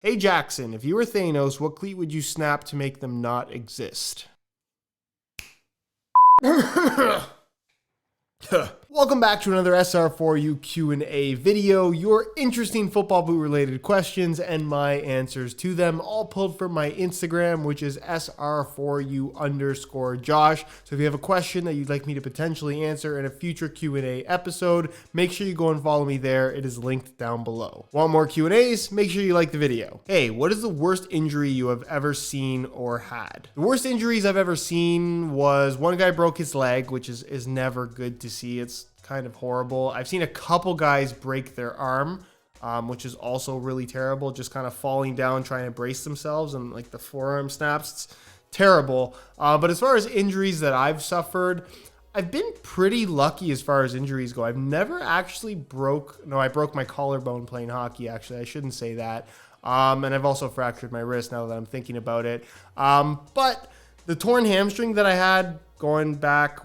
Hey Jackson, if you were Thanos, what cleat would you snap to make them not exist? Welcome back to another SR4U Q A video, your interesting football boot related questions and my answers to them, all pulled from my Instagram, which is SR4U_Josh. So if you have a question that you'd like me to potentially answer in a future Q&A episode, make sure you go and follow me there. It is linked down below. Want more Q&As? Make sure you like the video. Hey, what is the worst injury you have ever seen or had? The worst injuries I've ever seen was one guy broke his leg, which is never good to see. It's kind of horrible. I've seen a couple guys break their arm, which is also really terrible. Just kind of falling down, trying to brace themselves, and like the forearm snaps. It's terrible. But as far as injuries that I've suffered, I've been pretty lucky as far as injuries go. I've never actually I broke my collarbone playing hockey, actually. I shouldn't say that. And I've also fractured my wrist now that I'm thinking about it. But the torn hamstring that I had going back,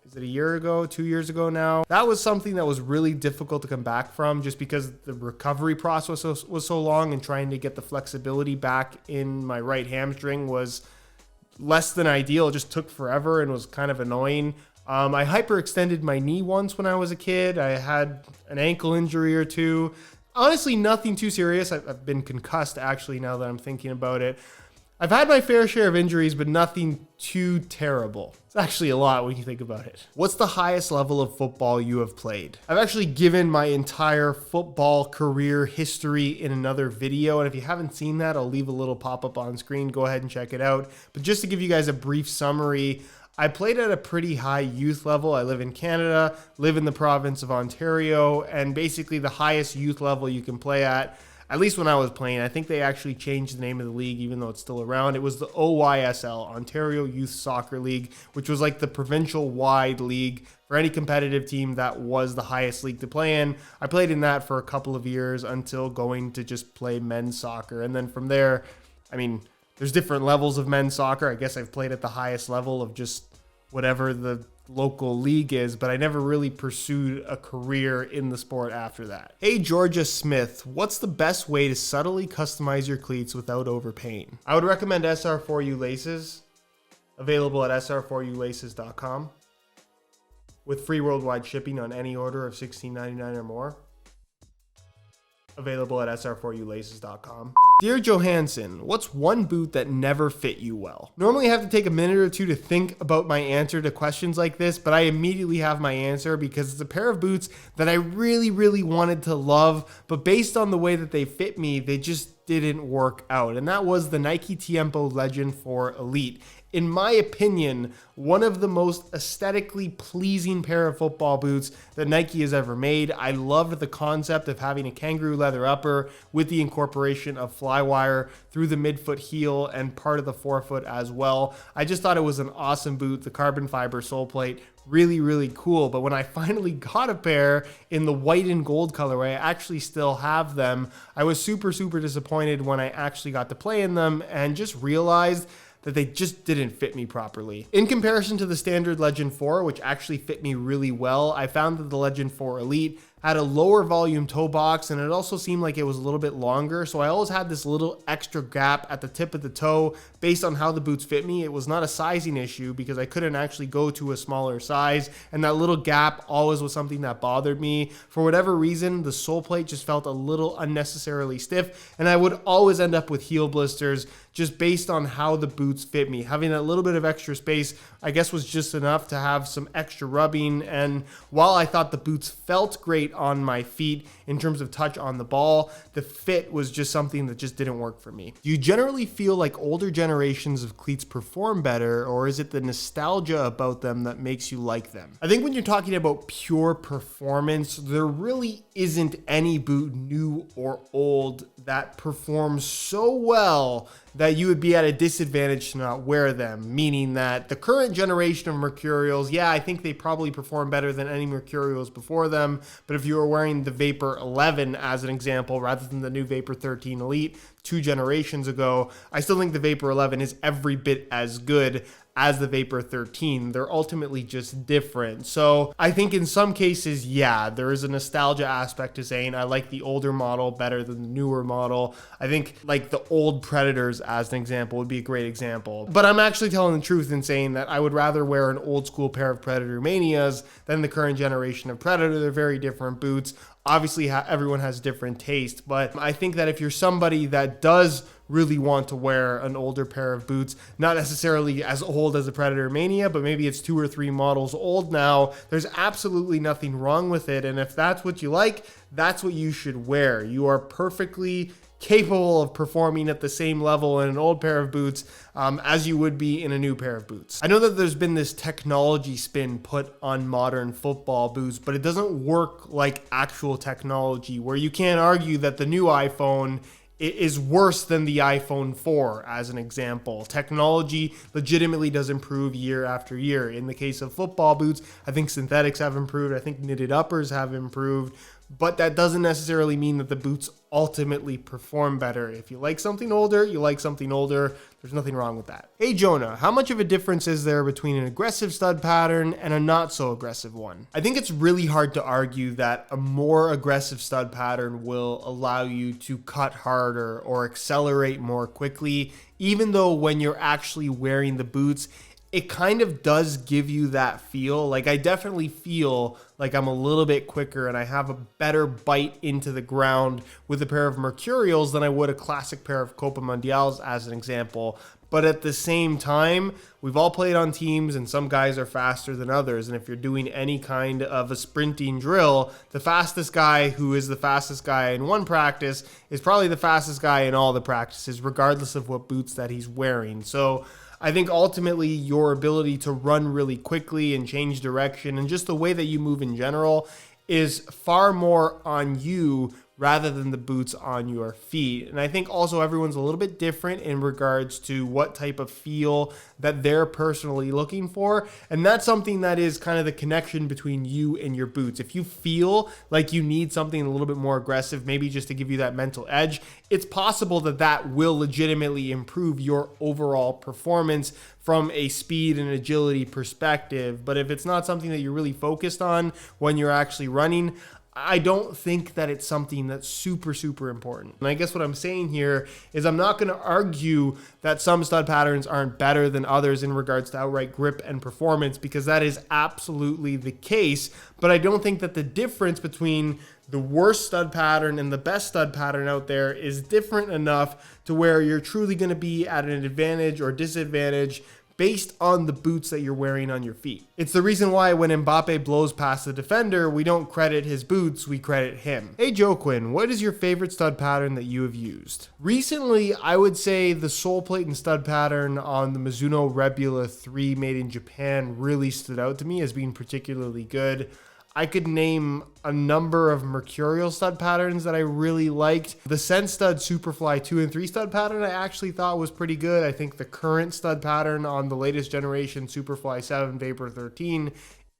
is it a year ago, 2 years ago now? That was something that was really difficult to come back from just because the recovery process was so long, and trying to get the flexibility back in my right hamstring was less than ideal. It just took forever and was kind of annoying. I hyperextended my knee once when I was a kid. I had an ankle injury or two. Honestly, nothing too serious. I've been concussed actually now that I'm thinking about it. I've had my fair share of injuries, but nothing too terrible. It's actually a lot when you think about it. What's the highest level of football you have played? I've actually given my entire football career history in another video, and if you haven't seen that, I'll leave a little pop-up on screen. Go ahead and check it out. But just to give you guys a brief summary, I played at a pretty high youth level. I live in Canada, live in the province of Ontario, and basically the highest youth level you can play at least when I was playing. I think they actually changed the name of the league, even though it's still around. It was the OYSL, Ontario Youth Soccer League, which was like the provincial-wide league for any competitive team. That was the highest league to play in. I played in that for a couple of years until going to just play men's soccer. And then from there, I mean, there's different levels of men's soccer. I guess I've played at the highest level of just whatever the local league is, but I never really pursued a career in the sport after that. Hey Georgia Smith, what's the best way to subtly customize your cleats without overpaying? I would recommend SR4U laces, available at SR4ULaces.com, with free worldwide shipping on any order of $16.99 or more. Available at SR4ULaces.com. Dear Johansson, what's one boot that never fit you well? Normally I have to take a minute or two to think about my answer to questions like this, but I immediately have my answer because it's a pair of boots that I really, really wanted to love, but based on the way that they fit me, they just didn't work out. And that was the Nike Tiempo Legend 4 Elite. In my opinion, one of the most aesthetically pleasing pair of football boots that Nike has ever made. I loved the concept of having a kangaroo leather upper with the incorporation of flywire through the midfoot heel and part of the forefoot as well. I just thought it was an awesome boot. The carbon fiber sole plate, really, really cool. But when I finally got a pair in the white and gold colorway, I actually still have them. I was super, super disappointed when I actually got to play in them and just realized that they just didn't fit me properly. In comparison to the standard Legend 4, which actually fit me really well, I found that the Legend 4 Elite had a lower volume toe box, and it also seemed like it was a little bit longer. So I always had this little extra gap at the tip of the toe based on how the boots fit me. It was not a sizing issue because I couldn't actually go to a smaller size, and that little gap always was something that bothered me. For whatever reason, the sole plate just felt a little unnecessarily stiff, and I would always end up with heel blisters just based on how the boots fit me. Having that little bit of extra space, I guess, was just enough to have some extra rubbing. And while I thought the boots felt great on my feet in terms of touch on the ball, the fit was just something that just didn't work for me. Do you generally feel like older generations of cleats perform better, or is it the nostalgia about them that makes you like them? I think when you're talking about pure performance, there really isn't any boot, new or old, that performs so well that you would be at a disadvantage to not wear them, meaning that the current generation of Mercurials, yeah, I think they probably perform better than any Mercurials before them, but if you were wearing the Vapor 11 as an example, rather than the new Vapor 13 Elite, 2 generations ago, I still think the Vapor 11 is every bit as good as the Vapor 13. They're ultimately just different. So I think in some cases, yeah, there is a nostalgia aspect to saying I like the older model better than the newer model. I think like the old Predators, as an example, would be a great example. But I'm actually telling the truth in saying that I would rather wear an old school pair of Predator Manias than the current generation of Predator. They're very different boots. Obviously, everyone has different taste, but I think that if you're somebody that does really want to wear an older pair of boots, not necessarily as old as a Predator Mania, but maybe it's 2 or 3 models old now, there's absolutely nothing wrong with it. And if that's what you like, that's what you should wear. You are perfectly capable of performing at the same level in an old pair of boots as you would be in a new pair of boots. I know that there's been this technology spin put on modern football boots, but it doesn't work like actual technology, where you can't argue that the new iPhone is worse than the iPhone 4, as an example. Technology legitimately does improve year after year. In the case of football boots, I think synthetics have improved. I think knitted uppers have improved. But that doesn't necessarily mean that the boots ultimately perform better. If you like something older, you like something older. There's nothing wrong with that. Hey Jonah, how much of a difference is there between an aggressive stud pattern and a not so aggressive one? I think it's really hard to argue that a more aggressive stud pattern will allow you to cut harder or accelerate more quickly, even though when you're actually wearing the boots, it kind of does give you that feel. Like I definitely feel like I'm a little bit quicker and I have a better bite into the ground with a pair of Mercurials than I would a classic pair of Copa Mundials, as an example. But at the same time, we've all played on teams and some guys are faster than others. And if you're doing any kind of a sprinting drill, the fastest guy who is the fastest guy in one practice is probably the fastest guy in all the practices, regardless of what boots that he's wearing. So I think ultimately your ability to run really quickly and change direction and just the way that you move in general is far more on you rather than the boots on your feet. And I think also everyone's a little bit different in regards to what type of feel that they're personally looking for. And that's something that is kind of the connection between you and your boots. If you feel like you need something a little bit more aggressive, maybe just to give you that mental edge, it's possible that that will legitimately improve your overall performance from a speed and agility perspective. But if it's not something that you're really focused on when you're actually running, I don't think that it's something that's super, super important. And I guess what I'm saying here is I'm not going to argue that some stud patterns aren't better than others in regards to outright grip and performance, because that is absolutely the case. But I don't think that the difference between the worst stud pattern and the best stud pattern out there is different enough to where you're truly going to be at an advantage or disadvantage based on the boots that you're wearing on your feet. It's the reason why when Mbappe blows past the defender, we don't credit his boots, we credit him. Hey Joe Quinn, what is your favorite stud pattern that you have used? Recently, I would say the sole plate and stud pattern on the Mizuno Rebula 3 made in Japan really stood out to me as being particularly good. I could name a number of Mercurial stud patterns that I really liked. The Sense Stud Superfly 2 and 3 stud pattern I actually thought was pretty good. I think the current stud pattern on the latest generation Superfly 7 Vapor 13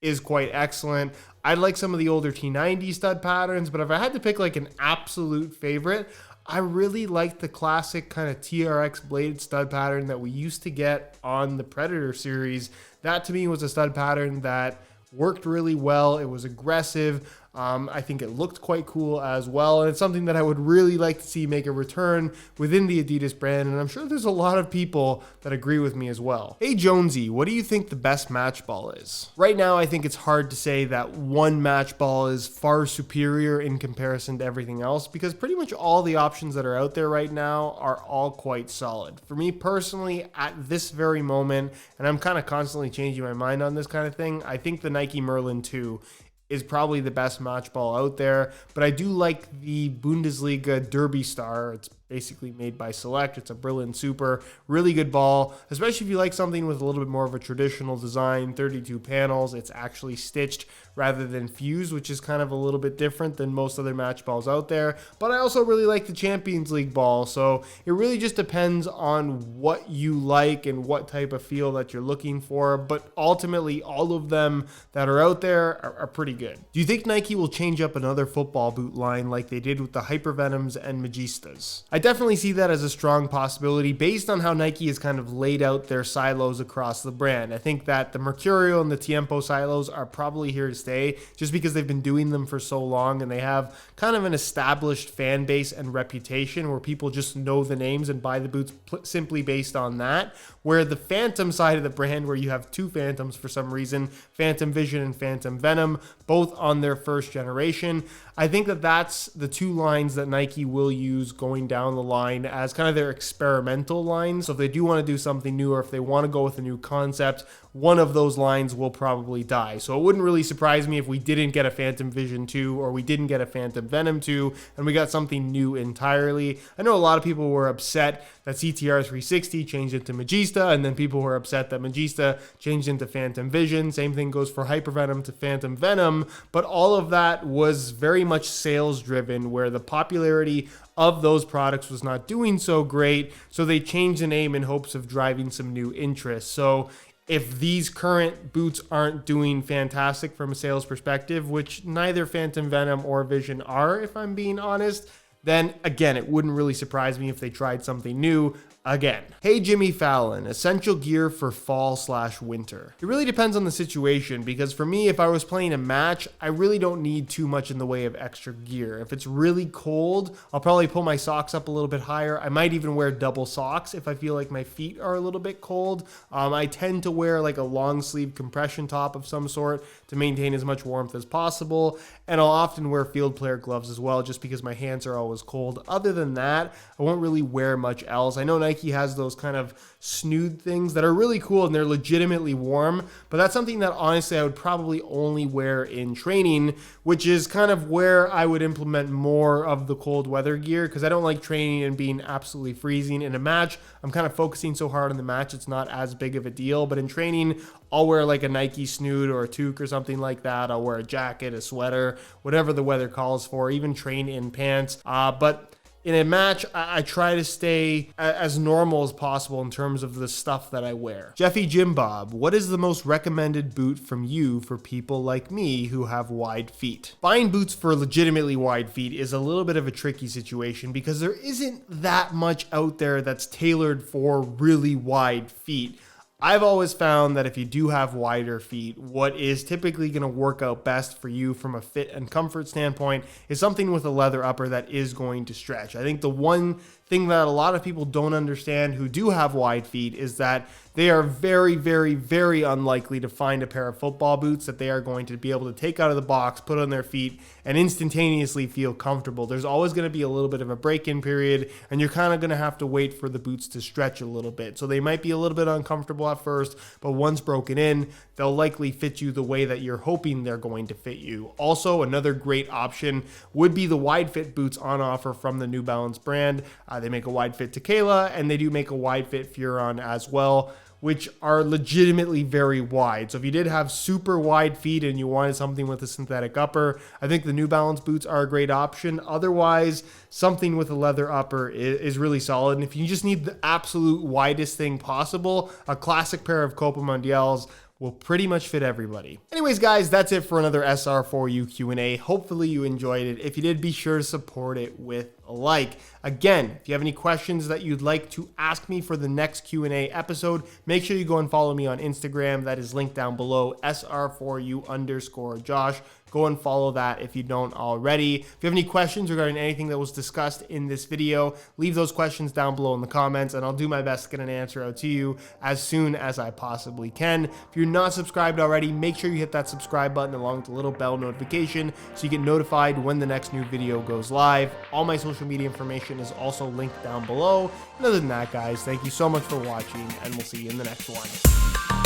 is quite excellent. I like some of the older T90 stud patterns, but if I had to pick like an absolute favorite, I really liked the classic kind of TRX bladed stud pattern that we used to get on the Predator series. That to me was a stud pattern that worked really well. It was aggressive. I think it looked quite cool as well. And it's something that I would really like to see make a return within the Adidas brand. And I'm sure there's a lot of people that agree with me as well. Hey Jonesy, what do you think the best match ball is? Right now, I think it's hard to say that one match ball is far superior in comparison to everything else, because pretty much all the options that are out there right now are all quite solid. For me personally, at this very moment, and I'm kind of constantly changing my mind on this kind of thing, I think the Nike Merlin 2 is probably the best match ball out there, but I do like the Bundesliga Derby Star. It's basically made by Select. It's a Berlin Super, really good ball, especially if you like something with a little bit more of a traditional design, 32 panels. It's actually stitched rather than fused, which is kind of a little bit different than most other match balls out there. But I also really like the Champions League ball, so it really just depends on what you like and what type of feel that you're looking for. But ultimately, all of them that are out there are pretty good. Do you think Nike will change up another football boot line like they did with the Hypervenoms and Magistas? I definitely see that as a strong possibility based on how Nike has kind of laid out their silos across the brand. I think that the Mercurial and the Tiempo silos are probably here to stay just because they've been doing them for so long and they have kind of an established fan base and reputation where people just know the names and buy the boots simply based on that. Where the Phantom side of the brand, where you have two Phantoms for some reason, Phantom Vision and Phantom Venom, both on their first generation, I think that that's the two lines that Nike will use going down the line as kind of their experimental lines. So if they do want to do something new or if they want to go with a new concept, one of those lines will probably die. So it wouldn't really surprise me if we didn't get a Phantom Vision 2 or we didn't get a Phantom Venom 2 and we got something new entirely. I know a lot of people were upset that CTR 360 changed into Magista, and then people were upset that Magista changed into Phantom Vision. Same thing goes for Hypervenom to Phantom Venom, but all of that was very much sales driven, where the popularity of those products was not doing so great, so they changed the name in hopes of driving some new interest. So if these current boots aren't doing fantastic from a sales perspective, which neither Phantom Venom or Vision are, if I'm being honest, then again, it wouldn't really surprise me if they tried something new again. Hey Jimmy Fallon, essential gear for fall/winter. It really depends on the situation, because for me, if I was playing a match, I really don't need too much in the way of extra gear. If it's really cold, I'll probably pull my socks up a little bit higher. I might even wear double socks if I feel like my feet are a little bit cold. I tend to wear like a long sleeve compression top of some sort to maintain as much warmth as possible. And I'll often wear field player gloves as well, just because my hands are always cold. Other than that, I won't really wear much else. I know Nike has those kind of snood things that are really cool and they're legitimately warm, but that's something that honestly I would probably only wear in training, which is kind of where I would implement more of the cold weather gear, because I don't like training and being absolutely freezing. In a match, I'm kind of focusing so hard on the match, it's not as big of a deal, but in training, I'll wear like a Nike snood or a toque or something like that. I'll wear a jacket, a sweater, whatever the weather calls for, even train in pants. But in a match, I try to stay as normal as possible in terms of the stuff that I wear. Jeffy Jim Bob, what is the most recommended boot from you for people like me who have wide feet? Buying boots for legitimately wide feet is a little bit of a tricky situation because there isn't that much out there that's tailored for really wide feet. I've always found that if you do have wider feet, what is typically going to work out best for you from a fit and comfort standpoint is something with a leather upper that is going to stretch. I think the one thing that a lot of people don't understand who do have wide feet is that they are very, very, very unlikely to find a pair of football boots that they are going to be able to take out of the box, put on their feet, and instantaneously feel comfortable. There's always going to be a little bit of a break-in period, and you're kind of going to have to wait for the boots to stretch a little bit. So they might be a little bit uncomfortable at first, but once broken in, they'll likely fit you the way that you're hoping they're going to fit you. Also, another great option would be the wide fit boots on offer from the New Balance brand. They make a wide fit Tequila, and they do make a wide fit Furon as well, which are legitimately very wide. So if you did have super wide feet and you wanted something with a synthetic upper, I think the New Balance boots are a great option. Otherwise, something with a leather upper is really solid. And if you just need the absolute widest thing possible, a classic pair of Copa Mondials will pretty much fit everybody. Anyways, guys, that's it for another SR4U Q&A. Hopefully you enjoyed it. If you did, be sure to support it with a like. Again, if you have any questions that you'd like to ask me for the next Q&A episode, make sure you go and follow me on Instagram. That is linked down below, SR4U_Josh. Go and follow that if you don't already. If you have any questions regarding anything that was discussed in this video, leave those questions down below in the comments, and I'll do my best to get an answer out to you as soon as I possibly can. If you're not subscribed already, make sure you hit that subscribe button along with the little bell notification so you get notified when the next new video goes live. All my social media information is also linked down below. And other than that, guys, thank you so much for watching, and we'll see you in the next one.